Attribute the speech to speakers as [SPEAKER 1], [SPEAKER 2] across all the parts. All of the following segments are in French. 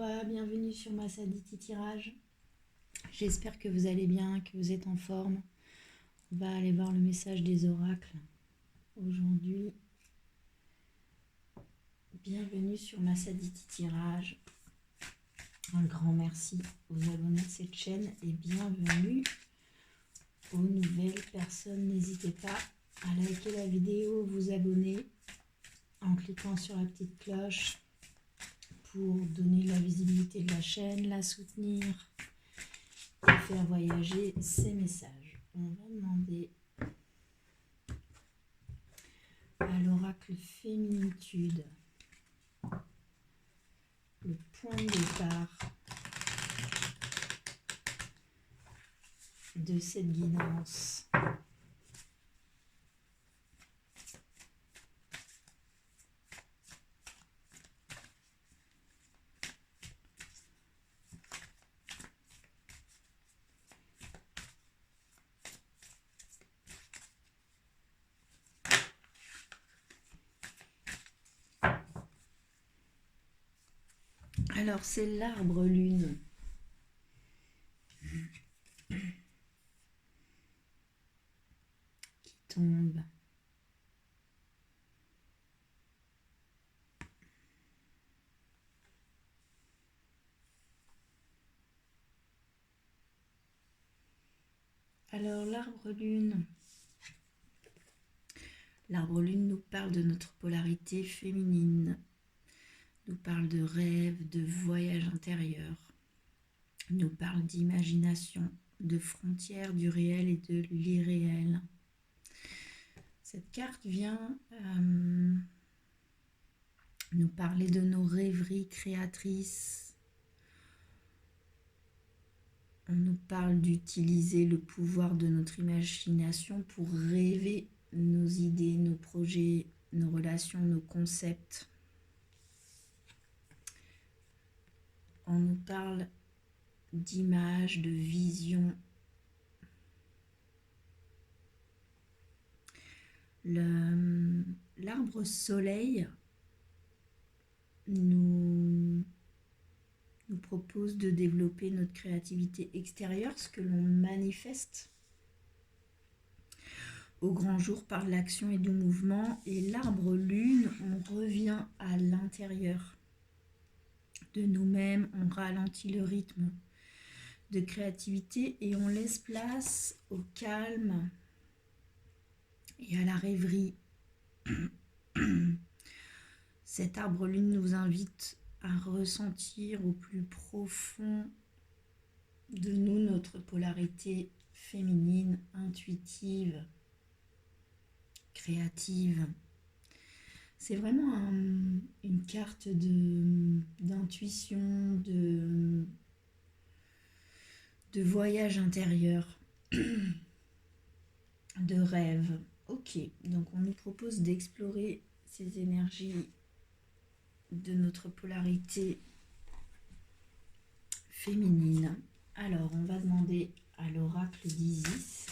[SPEAKER 1] bienvenue sur ma Saditi Tirage. J'espère que vous allez bien, que vous êtes en forme. On va aller voir le message des oracles aujourd'hui. Bienvenue sur ma Saditi Tirage. Un grand merci aux abonnés de cette chaîne et bienvenue aux nouvelles personnes. N'hésitez pas à liker la vidéo, vous abonner en cliquant sur la petite cloche pour donner la visibilité de la chaîne, la soutenir et faire voyager ces messages. On va demander à l'oracle Féminitude le point de départ de cette guidance. Alors, c'est l'arbre lune. Qui tombe. Alors, l'arbre lune. L'arbre lune nous parle de notre polarité féminine. Nous parle de rêve, de voyage intérieur. Nous parle d'imagination, de frontières du réel et de l'irréel. Cette carte vient nous parler de nos rêveries créatrices. On nous parle d'utiliser le pouvoir de notre imagination pour rêver nos idées, nos projets, nos relations, nos concepts. On nous parle d'images, de visions. L'arbre soleil nous propose de développer notre créativité extérieure, ce que l'on manifeste au grand jour par l'action et du mouvement. Et l'arbre lune, on revient à l'intérieur de nous-mêmes, on ralentit le rythme de créativité et on laisse place au calme et à la rêverie. Cet arbre lune nous invite à ressentir au plus profond de nous notre polarité féminine, intuitive, créative. C'est vraiment une carte d'intuition, de voyage intérieur, de rêve. Ok, donc on nous propose d'explorer ces énergies de notre polarité féminine. Alors, on va demander à l'oracle d'Isis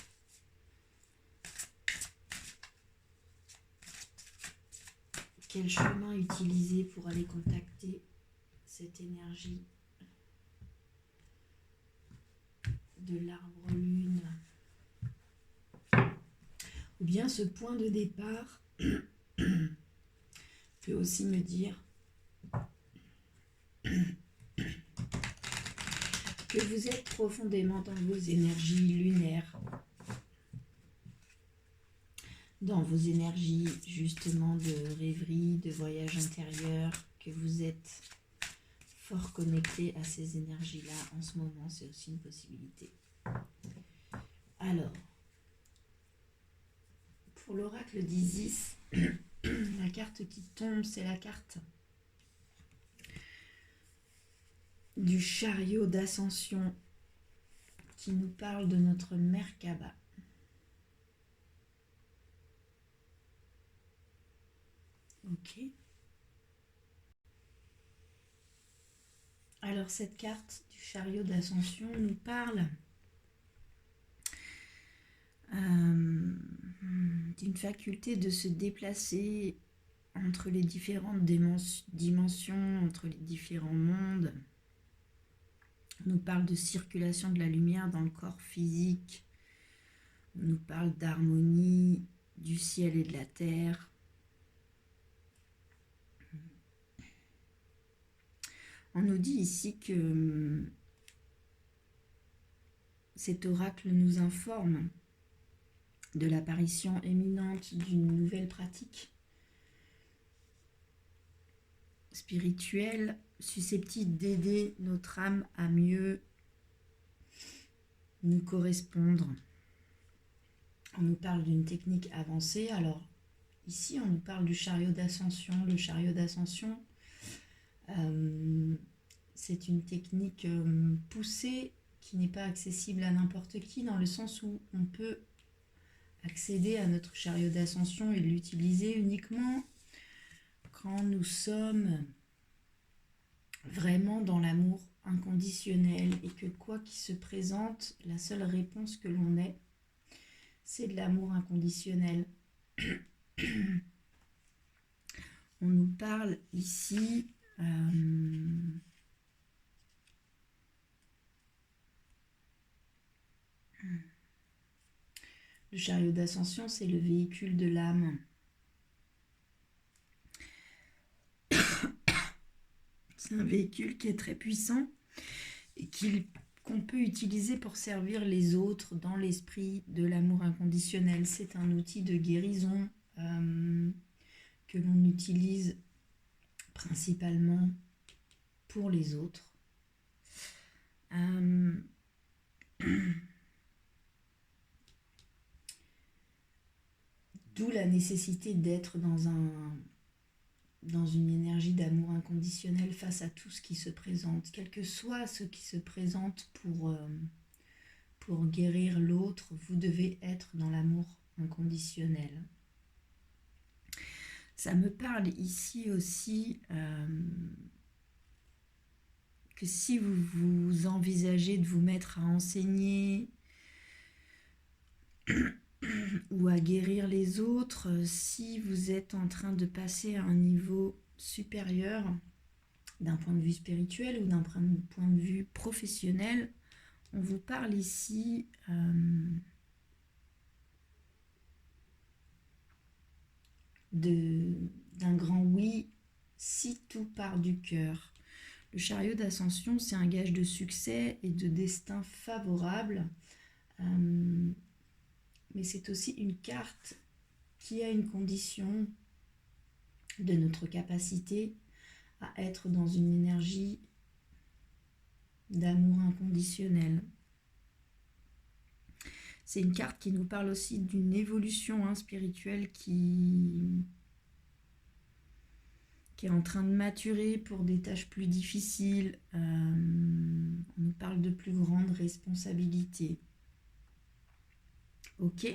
[SPEAKER 1] quel chemin utiliser pour aller contacter cette énergie de l'arbre lune, ou bien ce point de départ peut aussi me dire que vous êtes profondément dans vos énergies lunaires, dans vos énergies justement de rêverie, de voyage intérieur, que vous êtes fort connecté à ces énergies-là en ce moment, c'est aussi une possibilité. Alors, pour l'oracle d'Isis, la carte qui tombe, c'est la carte du chariot d'ascension qui nous parle de notre Merkaba. Ok. Alors cette carte du chariot d'ascension nous parle d'une faculté de se déplacer entre les différentes dimensions, entre les différents mondes, On nous parle de circulation de la lumière dans le corps physique. On nous parle d'harmonie du ciel et de la terre. On nous dit ici que cet oracle nous informe de l'apparition imminente d'une nouvelle pratique spirituelle susceptible d'aider notre âme à mieux nous correspondre. On nous parle d'une technique avancée. Alors ici, on nous parle du chariot d'ascension. Le chariot d'ascension, c'est une technique poussée qui n'est pas accessible à n'importe qui, dans le sens où on peut accéder à notre chariot d'ascension et l'utiliser uniquement quand nous sommes vraiment dans l'amour inconditionnel et que quoi qu'il se présente, la seule réponse que l'on ait, c'est de l'amour inconditionnel. On nous parle ici le chariot d'ascension, c'est le véhicule de l'âme. C'est un véhicule qui est très puissant et qu'on peut utiliser pour servir les autres dans l'esprit de l'amour inconditionnel. C'est un outil de guérison que l'on utilise principalement pour les autres. D'où la nécessité d'être dans une énergie d'amour inconditionnel face à tout ce qui se présente, quel que soit ce qui se présente pour guérir l'autre, vous devez être dans l'amour inconditionnel. Ça me parle ici aussi que si vous envisagez de vous mettre à enseigner ou à guérir les autres, si vous êtes en train de passer à un niveau supérieur d'un point de vue spirituel ou d'un point de vue professionnel, on vous parle ici d'un grand oui si tout part du cœur. Le chariot d'ascension, c'est un gage de succès et de destin favorable. Mais c'est aussi une carte qui a une condition de notre capacité à être dans une énergie d'amour inconditionnel. C'est une carte qui nous parle aussi d'une évolution spirituelle qui est en train de maturer pour des tâches plus difficiles. On nous parle de plus grandes responsabilités. Ok,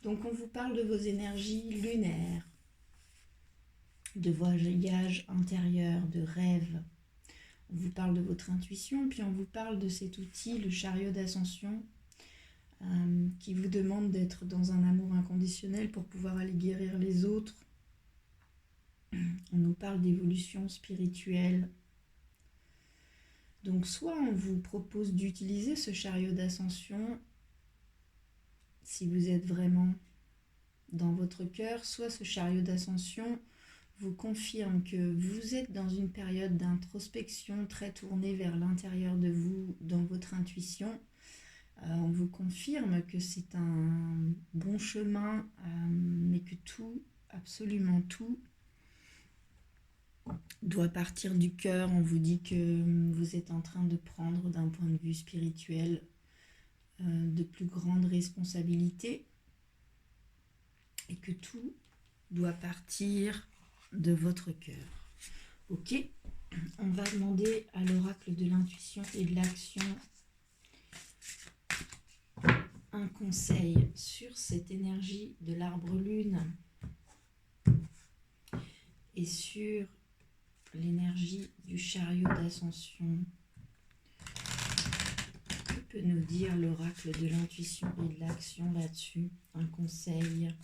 [SPEAKER 1] donc on vous parle de vos énergies lunaires, de voyage intérieur, de rêve. On vous parle de votre intuition, puis on vous parle de cet outil, le chariot d'ascension, qui vous demande d'être dans un amour inconditionnel pour pouvoir aller guérir les autres. On nous parle d'évolution spirituelle. Donc soit on vous propose d'utiliser ce chariot d'ascension si vous êtes vraiment dans votre cœur, soit ce chariot d'ascension vous confirme que vous êtes dans une période d'introspection très tournée vers l'intérieur de vous, dans votre intuition. On vous confirme que c'est un bon chemin, mais que tout, absolument tout, doit partir du cœur. On vous dit que vous êtes en train de prendre d'un point de vue spirituel de plus grandes responsabilités et que tout doit partir de votre cœur. Ok, on va demander à l'oracle de l'intuition et de l'action un conseil sur cette énergie de l'arbre lune et sur l'énergie du chariot d'ascension. Que peut nous dire l'oracle de l'intuition et de l'action là-dessus? Un conseil.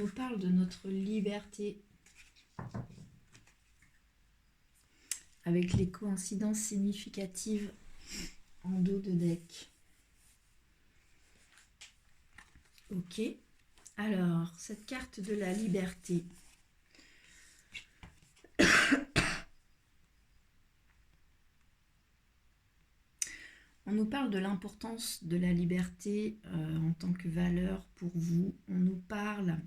[SPEAKER 1] nous parle de notre liberté avec les coïncidences significatives en dos de deck. Ok. Alors, cette carte de la liberté. On nous parle de l'importance de la liberté en tant que valeur pour vous. On nous parle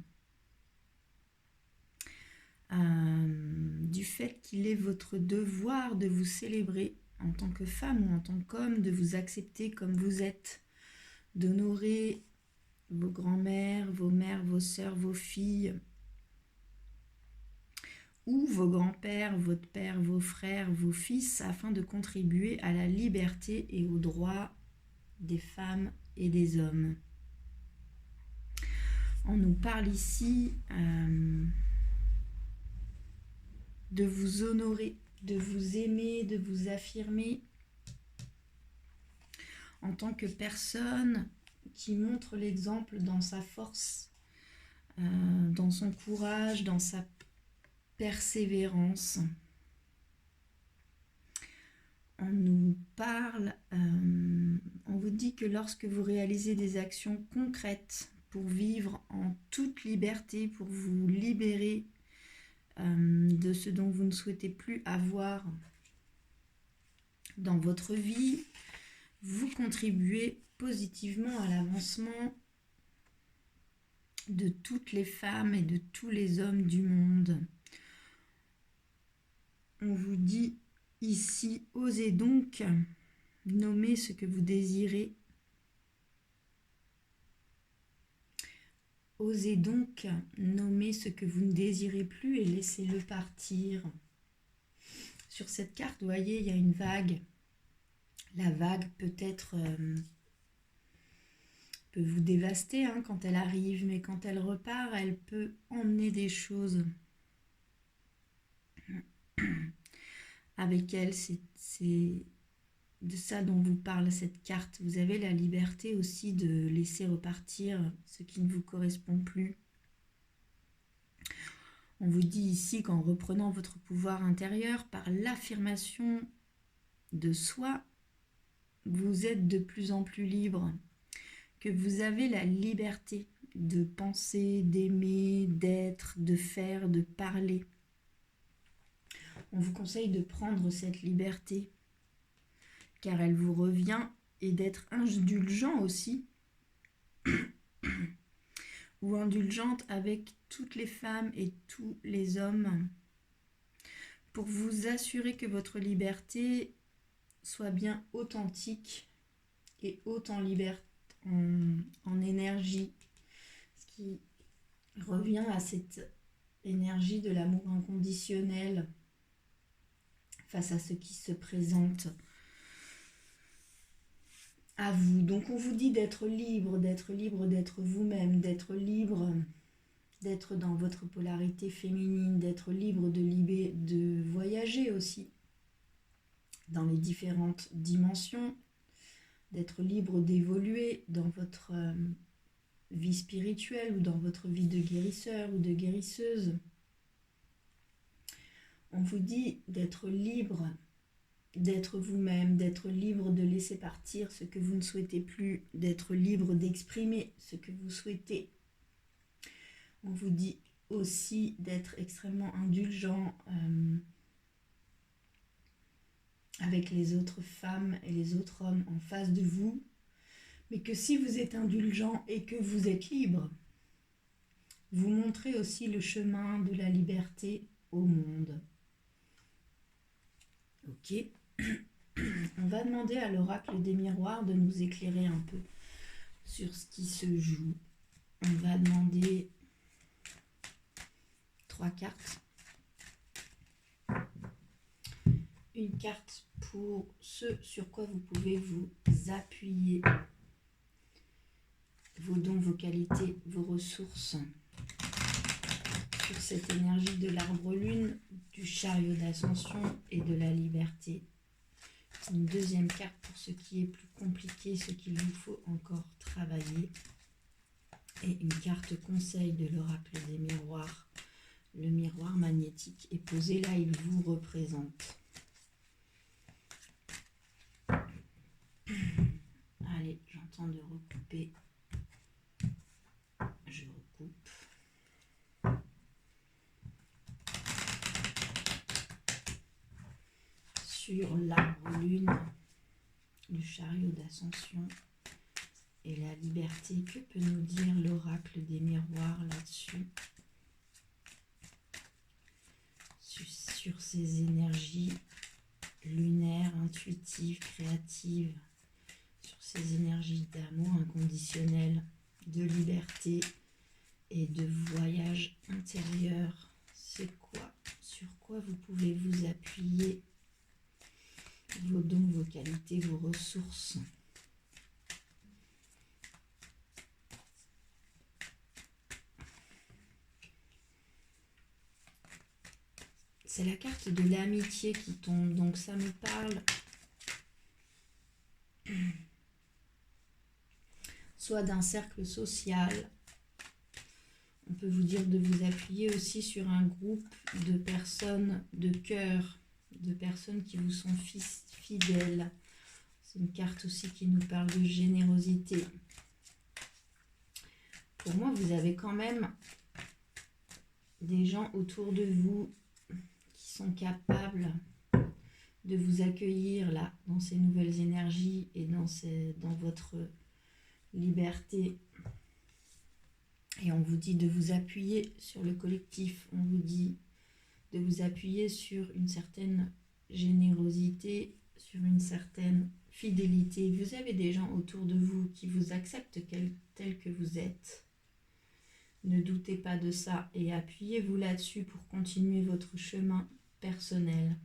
[SPEAKER 1] du fait qu'il est votre devoir de vous célébrer en tant que femme ou en tant qu'homme, de vous accepter comme vous êtes, d'honorer vos grands-mères, vos mères, vos sœurs, vos filles, ou vos grands-pères, votre père, vos frères, vos fils, afin de contribuer à la liberté et aux droits des femmes et des hommes. On nous parle ici de vous honorer, de vous aimer, de vous affirmer en tant que personne qui montre l'exemple dans sa force, dans son courage, dans sa persévérance. On nous parle, on vous dit que lorsque vous réalisez des actions concrètes pour vivre en toute liberté, pour vous libérer de ce dont vous ne souhaitez plus avoir dans votre vie, vous contribuez positivement à l'avancement de toutes les femmes et de tous les hommes du monde. On vous dit ici, osez donc nommer ce que vous désirez. Osez donc nommer ce que vous ne désirez plus et laissez-le partir. Sur cette carte, vous voyez, il y a une vague. La vague peut-être peut vous dévaster quand elle arrive, mais quand elle repart, elle peut emmener des choses avec elle. C'est de ça dont vous parle cette carte. Vous avez la liberté aussi de laisser repartir ce qui ne vous correspond plus. On vous dit ici qu'en reprenant votre pouvoir intérieur par l'affirmation de soi, vous êtes de plus en plus libre, que vous avez la liberté de penser, d'aimer, d'être, de faire, de parler. On vous conseille de prendre cette liberté, car elle vous revient, et d'être indulgent aussi, ou indulgente avec toutes les femmes et tous les hommes, pour vous assurer que votre liberté soit bien authentique et haute en liberté, en énergie, ce qui revient à cette énergie de l'amour inconditionnel face à ce qui se présente à vous. Donc on vous dit d'être libre d'être vous-même, d'être libre d'être dans votre polarité féminine, d'être libre de voyager aussi dans les différentes dimensions, d'être libre d'évoluer dans votre vie spirituelle ou dans votre vie de guérisseur ou de guérisseuse. On vous dit d'être libre d'être vous-même, d'être libre de laisser partir ce que vous ne souhaitez plus, d'être libre d'exprimer ce que vous souhaitez. On vous dit aussi d'être extrêmement indulgent avec les autres femmes et les autres hommes en face de vous, mais que si vous êtes indulgent et que vous êtes libre, vous montrez aussi le chemin de la liberté au monde. Ok. On va demander à l'oracle des miroirs de nous éclairer un peu sur ce qui se joue. On va demander 3 cartes. Une carte pour ce sur quoi vous pouvez vous appuyer, vos dons, vos qualités, vos ressources, sur cette énergie de l'arbre lune, du chariot d'ascension et de la liberté. Une deuxième carte pour ce qui est plus compliqué, ce qu'il vous faut encore travailler. Et une carte conseil de l'oracle des miroirs. Le miroir magnétique est posé là, il vous représente. Allez, j'entends de recouper. Je recoupe. Sur l'arbre lune, le chariot d'ascension et la liberté. Que peut nous dire l'oracle des miroirs là-dessus? Sur ces énergies lunaires, intuitives, créatives, sur ces énergies d'amour inconditionnel, de liberté et de voyage intérieur. C'est quoi? Sur quoi vous pouvez vous appuyer? Vos dons, vos qualités, vos ressources. C'est la carte de l'amitié qui tombe, donc ça me parle soit d'un cercle social. On peut vous dire de vous appuyer aussi sur un groupe de personnes de cœur, de personnes qui vous sont fidèles. C'est une carte aussi qui nous parle de générosité. Pour moi, vous avez quand même des gens autour de vous qui sont capables de vous accueillir là, dans ces nouvelles énergies et dans votre liberté. Et on vous dit de vous appuyer sur le collectif, on vous dit de vous appuyer sur une certaine générosité, sur une certaine fidélité. Vous avez des gens autour de vous qui vous acceptent tel que vous êtes. Ne doutez pas de ça et appuyez-vous là-dessus pour continuer votre chemin personnel.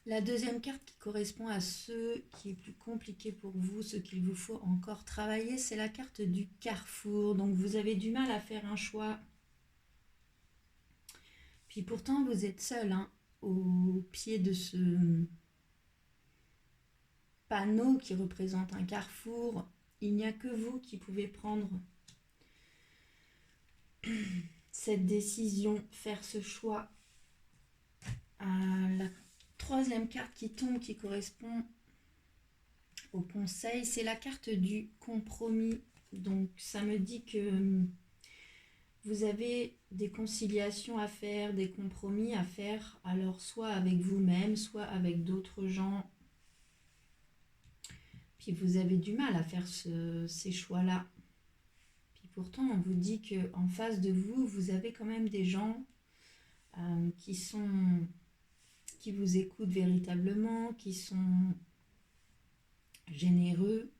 [SPEAKER 1] La deuxième carte qui correspond à ce qui est plus compliqué pour vous, ce qu'il vous faut encore travailler, c'est la carte du carrefour. Donc vous avez du mal à faire un choix. Puis pourtant vous êtes seul au pied de ce panneau qui représente un carrefour. Il n'y a que vous qui pouvez prendre cette décision, faire ce choix. La troisième carte qui tombe, qui correspond au conseil, c'est la carte du compromis. Donc ça me dit que vous avez des conciliations à faire, des compromis à faire, alors soit avec vous-même, soit avec d'autres gens. Puis vous avez du mal à faire ces choix-là. Puis pourtant, on vous dit qu'en face de vous, vous avez quand même des gens qui vous écoutent véritablement, qui sont généreux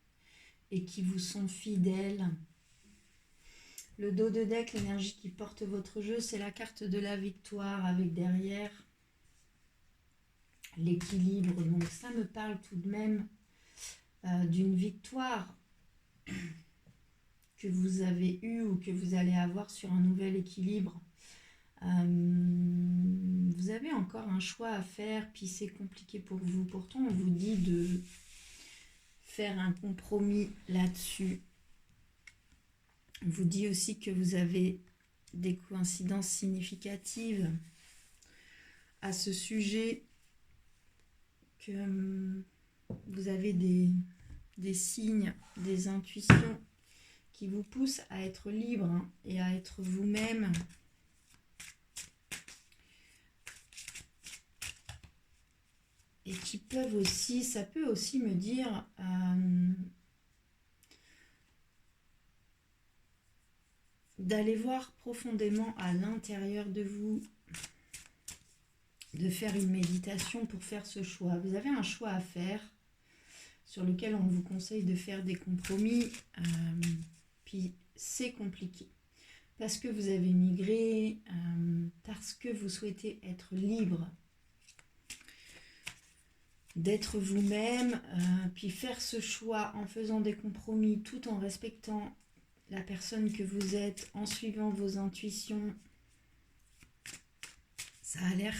[SPEAKER 1] et qui vous sont fidèles. Le dos de deck, l'énergie qui porte votre jeu, c'est la carte de la victoire avec derrière l'équilibre. Donc ça me parle tout de même d'une victoire que vous avez eue ou que vous allez avoir sur un nouvel équilibre. Vous avez encore un choix à faire, puis c'est compliqué pour vous. Pourtant, on vous dit de faire un compromis là-dessus. On vous dit aussi que vous avez des coïncidences significatives à ce sujet, que vous avez des signes, des intuitions qui vous poussent à être libre et à être vous-même. Et qui peuvent aussi, ça peut aussi me dire d'aller voir profondément à l'intérieur de vous, de faire une méditation pour faire ce choix. Vous avez un choix à faire sur lequel on vous conseille de faire des compromis, puis c'est compliqué. Parce que vous avez migré, parce que vous souhaitez être libre, d'être vous-même, puis faire ce choix en faisant des compromis tout en respectant la personne que vous êtes, en suivant vos intuitions. Ça a l'air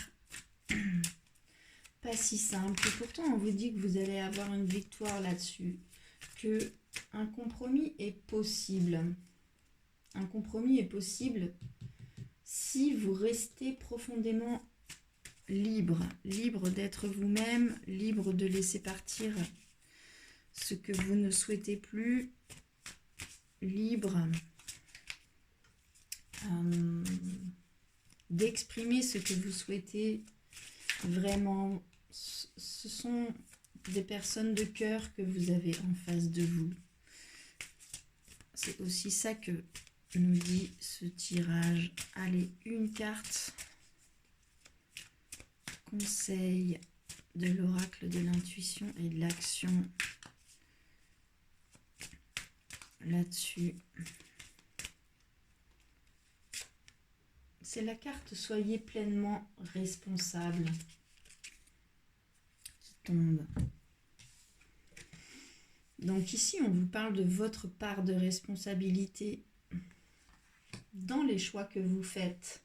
[SPEAKER 1] pas si simple. Et pourtant, on vous dit que vous allez avoir une victoire là-dessus, que un compromis est possible. Un compromis est possible si vous restez profondément libre. Libre d'être vous-même, libre de laisser partir ce que vous ne souhaitez plus, libre d'exprimer ce que vous souhaitez vraiment. Ce sont des personnes de cœur que vous avez en face de vous. C'est aussi ça que nous dit ce tirage. Allez, une carte. Conseil de l'oracle de l'intuition et de l'action là-dessus. C'est la carte soyez pleinement responsable qui tombe. Donc ici, on vous parle de votre part de responsabilité dans les choix que vous faites,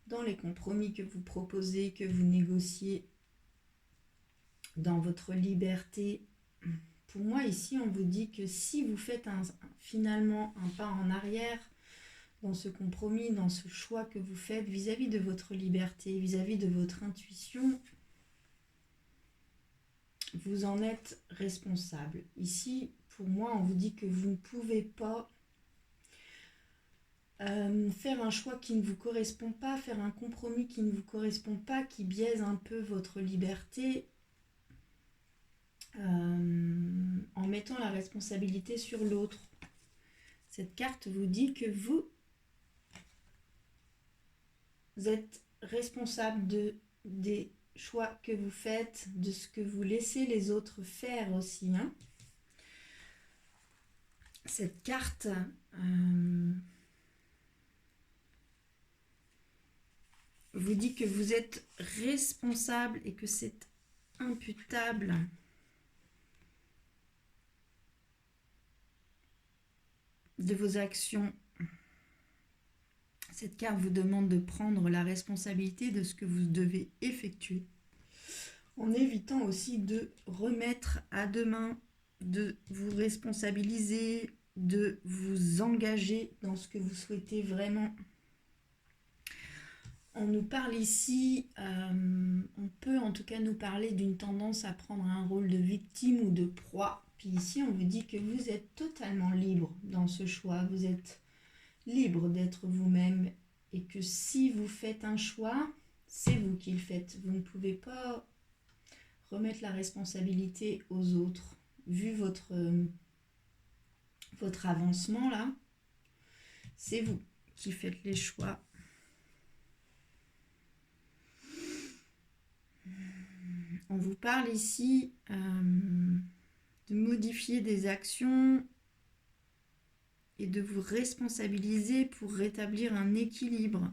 [SPEAKER 1] dans les compromis que vous proposez, que vous négociez, dans votre liberté. Pour moi, ici, on vous dit que si vous faites finalement un pas en arrière dans ce compromis, dans ce choix que vous faites vis-à-vis de votre liberté, vis-à-vis de votre intuition, vous en êtes responsable. Ici, pour moi, on vous dit que vous ne pouvez pas faire un choix qui ne vous correspond pas, faire un compromis qui ne vous correspond pas, qui biaise un peu votre liberté, en mettant la responsabilité sur l'autre. Cette carte vous dit que vous êtes responsable des choix que vous faites, de ce que vous laissez les autres faire aussi. Hein. Cette carte vous dit que vous êtes responsable et que c'est imputable. De vos actions. Cette carte vous demande de prendre la responsabilité de ce que vous devez effectuer, en évitant aussi de remettre à demain, de vous responsabiliser, de vous engager dans ce que vous souhaitez vraiment. On nous parle ici, on peut en tout cas nous parler d'une tendance à prendre un rôle de victime ou de proie. Puis ici, on vous dit que vous êtes totalement libre dans ce choix. Vous êtes libre d'être vous-même et que si vous faites un choix, c'est vous qui le faites. Vous ne pouvez pas remettre la responsabilité aux autres. Vu votre avancement là, c'est vous qui faites les choix. On vous parle ici de modifier des actions et de vous responsabiliser pour rétablir un équilibre.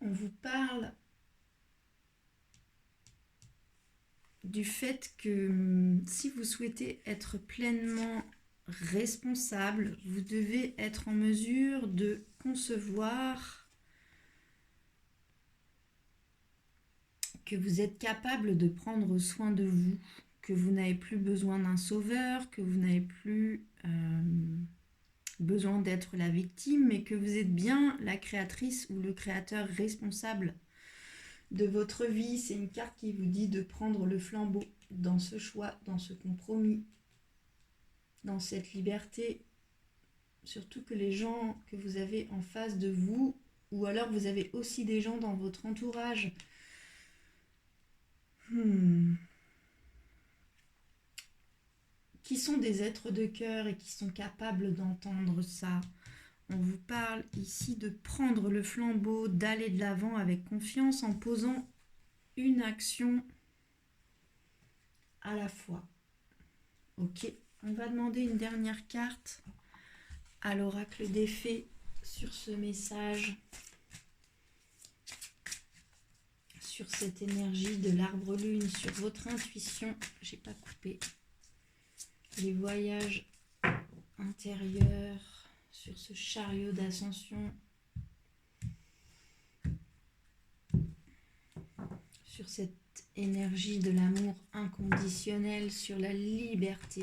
[SPEAKER 1] On vous parle du fait que si vous souhaitez être pleinement responsable, vous devez être en mesure de concevoir que vous êtes capable de prendre soin de vous, que vous n'avez plus besoin d'un sauveur, que vous n'avez plus besoin d'être la victime, mais que vous êtes bien la créatrice ou le créateur responsable de votre vie. C'est une carte qui vous dit de prendre le flambeau dans ce choix, dans ce compromis, dans cette liberté. Surtout que les gens que vous avez en face de vous, ou alors vous avez aussi des gens dans votre entourage qui sont des êtres de cœur et qui sont capables d'entendre ça. On vous parle ici de prendre le flambeau, d'aller de l'avant avec confiance en posant une action à la fois. Ok, on va demander une dernière carte à l'oracle des fées sur ce message, sur cette énergie de l'arbre lune, sur votre intuition. J'ai pas coupé. Les voyages intérieurs, sur ce chariot d'ascension, sur cette cette énergie de l'amour inconditionnel, sur la liberté.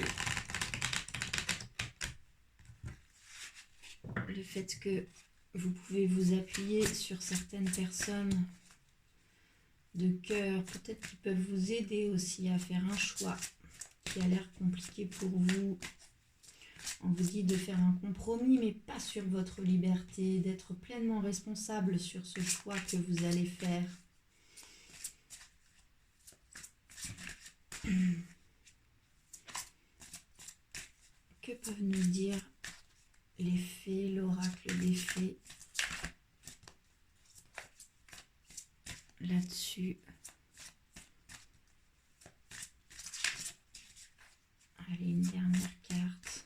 [SPEAKER 1] Le fait que vous pouvez vous appuyer sur certaines personnes de cœur, peut-être qui peuvent vous aider aussi à faire un choix qui a l'air compliqué pour vous. On vous dit de faire un compromis, mais pas sur votre liberté, d'être pleinement responsable sur ce choix que vous allez faire. Que peuvent nous dire les fées, l'oracle des fées là-dessus? Allez, une dernière carte.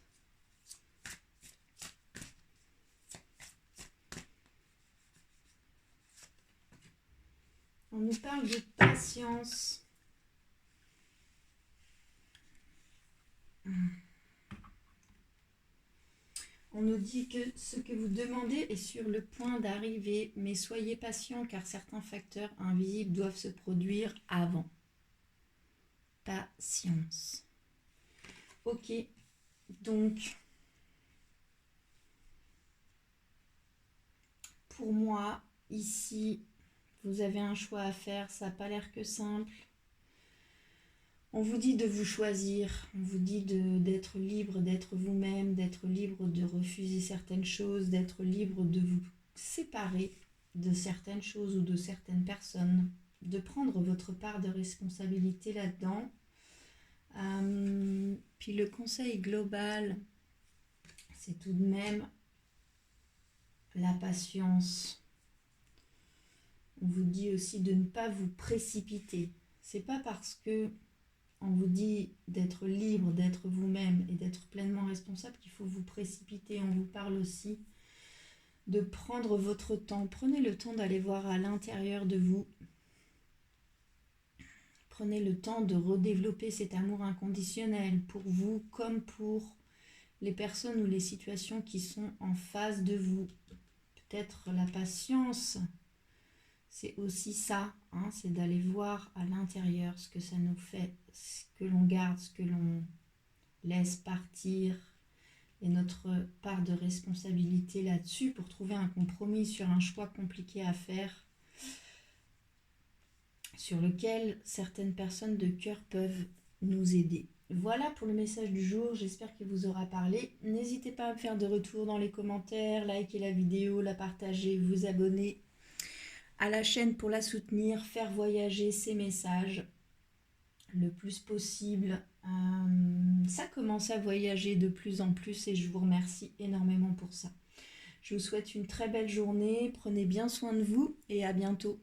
[SPEAKER 1] On nous parle de patience. On nous dit que ce que vous demandez est sur le point d'arriver, mais soyez patient car certains facteurs invisibles doivent se produire avant. Patience. Ok, donc pour moi, ici, vous avez un choix à faire, ça n'a pas l'air que simple. On vous dit de vous choisir, on vous dit d'être libre, d'être vous-même, d'être libre de refuser certaines choses, d'être libre de vous séparer de certaines choses ou de certaines personnes, de prendre votre part de responsabilité là-dedans. Puis le conseil global, c'est tout de même la patience. On vous dit aussi de ne pas vous précipiter. C'est pas parce que on vous dit d'être libre, d'être vous-même et d'être pleinement responsable qu'il faut vous précipiter. On vous parle aussi de prendre votre temps. Prenez le temps d'aller voir à l'intérieur de vous. Prenez le temps de redévelopper cet amour inconditionnel pour vous comme pour les personnes ou les situations qui sont en face de vous. Peut-être la patience, c'est aussi ça, hein, c'est d'aller voir à l'intérieur ce que ça nous fait, ce que l'on garde, ce que l'on laisse partir, et notre part de responsabilité là-dessus pour trouver un compromis sur un choix compliqué à faire, sur lequel certaines personnes de cœur peuvent nous aider. Voilà pour le message du jour, j'espère qu'il vous aura parlé. N'hésitez pas à me faire de retours dans les commentaires, liker la vidéo, la partager, vous abonner à la chaîne pour la soutenir, faire voyager ces messages le plus possible. Ça commence à voyager de plus en plus et je vous remercie énormément pour ça. Je vous souhaite une très belle journée, prenez bien soin de vous et à bientôt.